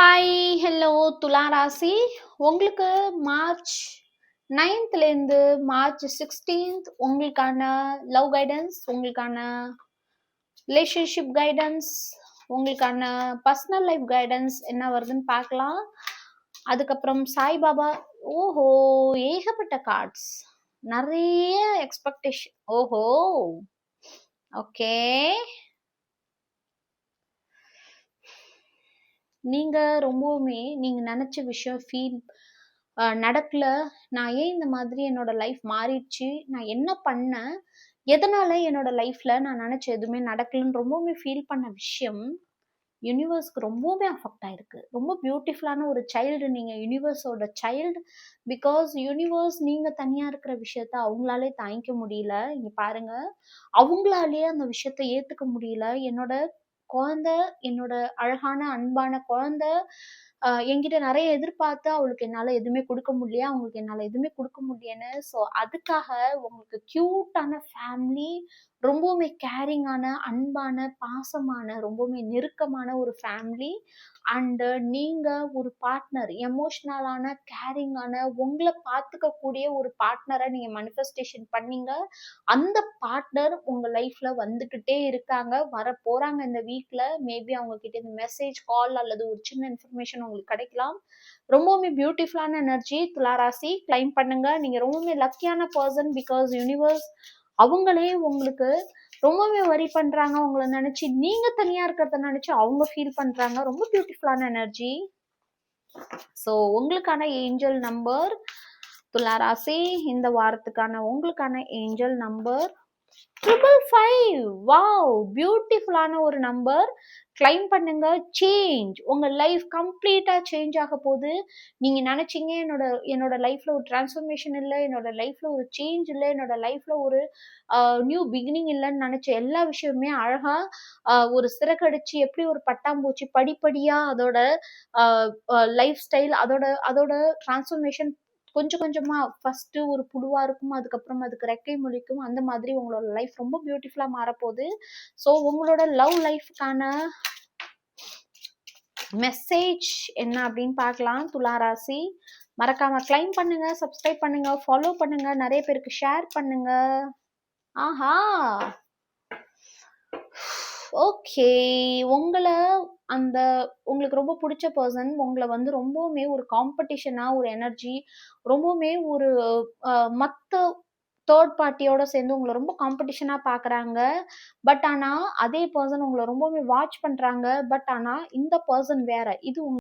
Hi hello துலா ராசி. உங்களுக்கு March 9th March 16th உங்களுக்கான லவ் கைடன்ஸ், உங்களுக்கான ரிலேஷன்ஷிப் கைடன்ஸ், உங்களுக்கான பர்சனல் லைஃப் கைடன்ஸ் என்ன வருதுன்னு பார்க்கலாம். அதுக்கப்புறம் சாய்பாபா. ஓஹோ, ஏகப்பட்ட கார்ட்ஸ், நிறைய எக்ஸ்பெக்டேஷன். ஓஹோ, ஓகே. நீங்க ரொம்பவுமே நீங்க நினைச்ச விஷயம் நடக்கல. நான் ஏன் இந்த மாதிரி என்னோட லைஃப் மாறிடுச்சு, நான் என்ன பண்ணேன், எதனால என்னோட லைஃப்ல நான் நினைச்ச எதுவுமே நடக்கலன்னு ரொம்பவுமே ஃபீல் பண்ண விஷயம் யூனிவர்ஸ்க்கு ரொம்பவுமே அஃபெக்ட் ஆயிருக்கு. ரொம்ப பியூட்டிஃபுல்லான ஒரு சைல்டு நீங்க, யூனிவர்ஸோட சைல்டு. பிகாஸ் யூனிவர்ஸ் நீங்க தனியா இருக்கிற விஷயத்த அவங்களாலே தாங்கிக்க முடியல. இங்க பாருங்க, அவங்களாலேயே அந்த விஷயத்த ஏத்துக்க முடியல. என்னோட குழந்தை, என்னோட அழகான அன்பான குழந்தை என்கிட்ட நிறைய எதிர்பார்த்து அவளுக்கு என்னால எதுவுமே கொடுக்க முடியல, அவங்களுக்கு என்னால எதுவுமே கொடுக்க முடியலன்னு. ஸோ அதுக்காக உங்களுக்கு கியூட்டான ஃபேமிலி, ரொம்பவுமே கேரிங்கான அன்பான பாசமான ரொம்பவுமே நெருக்கமான ஒரு ஃபேமிலி, அண்டு நீங்க ஒரு பார்ட்னர், எமோஷ்னலான கேரிங்கான உங்களை பார்த்துக்கக்கூடிய ஒரு பார்ட்னரை நீங்க மனிஃபெஸ்டேஷன் பண்ணீங்க. அந்த பார்ட்னர் உங்க லைஃப்ல வந்துகிட்டே இருக்காங்க, வர போறாங்க இந்த வீக்ல. மேபி அவங்க கிட்ட இந்த மெசேஜ், கால் அல்லது ஒரு சின்ன இன்ஃபர்மேஷன் உங்களுக்கு கிடைக்கலாம். ரொம்பவுமே பியூட்டிஃபுல்லான எனர்ஜி துளாராசி. கிளைம் பண்ணுங்க. நீங்க ரொம்பவுமே லக்கியான பர்சன். பிகாஸ் யூனிவர்ஸ் அவங்களே உங்களுக்கு ரொம்பவே வரி பண்றாங்க. உங்களை நினைச்சு, நீங்க தனியா இருக்கிறத நினைச்சு அவங்க ஃபீல் பண்றாங்க. ரொம்ப பியூட்டிஃபுல்லான எனர்ஜி. ஸோ உங்களுக்கான ஏஞ்சல் நம்பர் துளாராசி, இந்த வாரத்துக்கான உங்களுக்கான ஏஞ்சல் நம்பர் 555. வாவ், பியூட்டிஃபுல்லான ஒரு நம்பர். கிளைம் பண்ணுங்க. சேஞ்ச், உங்க லைஃப் கம்ப்ளீட்டா சேஞ்ச் ஆக போகுது. நீங்க நினைச்சீங்க என்னோட என்னோட லைஃப்ல ஒரு டிரான்ஸ்ஃபர்மேஷன் இல்லை, என்னோட லைஃப்ல ஒரு சேஞ்ச் இல்லை, என்னோட லைஃப்ல ஒரு நியூ பிகினிங் இல்லைன்னு நினைச்ச எல்லா விஷயமுமே அழகா ஒரு சிறகடிச்சு எப்படி ஒரு பட்டாம்பூச்சி படிப்படியா அதோட லைஃப் ஸ்டைல், அதோட அதோட டிரான்ஸ்ஃபர்மேஷன் கொஞ்சம் கொஞ்சமா ஃபர்ஸ்ட் ஒரு புழுவா இருக்கும், அதுக்கப்புறம் அதுக்கு ரெக்கை முளைக்கும். அந்த மாதிரி உங்களோட லைஃப் ரொம்ப பியூட்டிஃபுல்லா மாறப்போகுது. ஸோ உங்களோட லவ் லைஃப்க்கான மெசேஜ் என்ன அப்படின்னு பார்க்கலாம். துளாராசி, மறக்காம கிளைம் பண்ணுங்க, சப்ஸ்கிரைப் பண்ணுங்க, ஃபாலோ பண்ணுங்க, நிறைய பேருக்கு ஷேர் பண்ணுங்க. ஆஹா, ஓகே. உங்களை அந்த உங்களுக்கு ரொம்ப பிடிச்ச பர்சன் உங்களை வந்து ரொம்பவுமே ஒரு காம்படிஷனா, ஒரு எனர்ஜி, ரொம்பவுமே ஒரு மற்ற தேர்ட் பார்ட்டியோட சேர்ந்து உங்களை ரொம்ப காம்படிஷனா பார்க்குறாங்க. பட் ஆனால் அதே பர்சன் உங்களை ரொம்பவுமே வாட்ச் பண்ணுறாங்க. பட் ஆனால் இந்த பர்சன் வேற. இது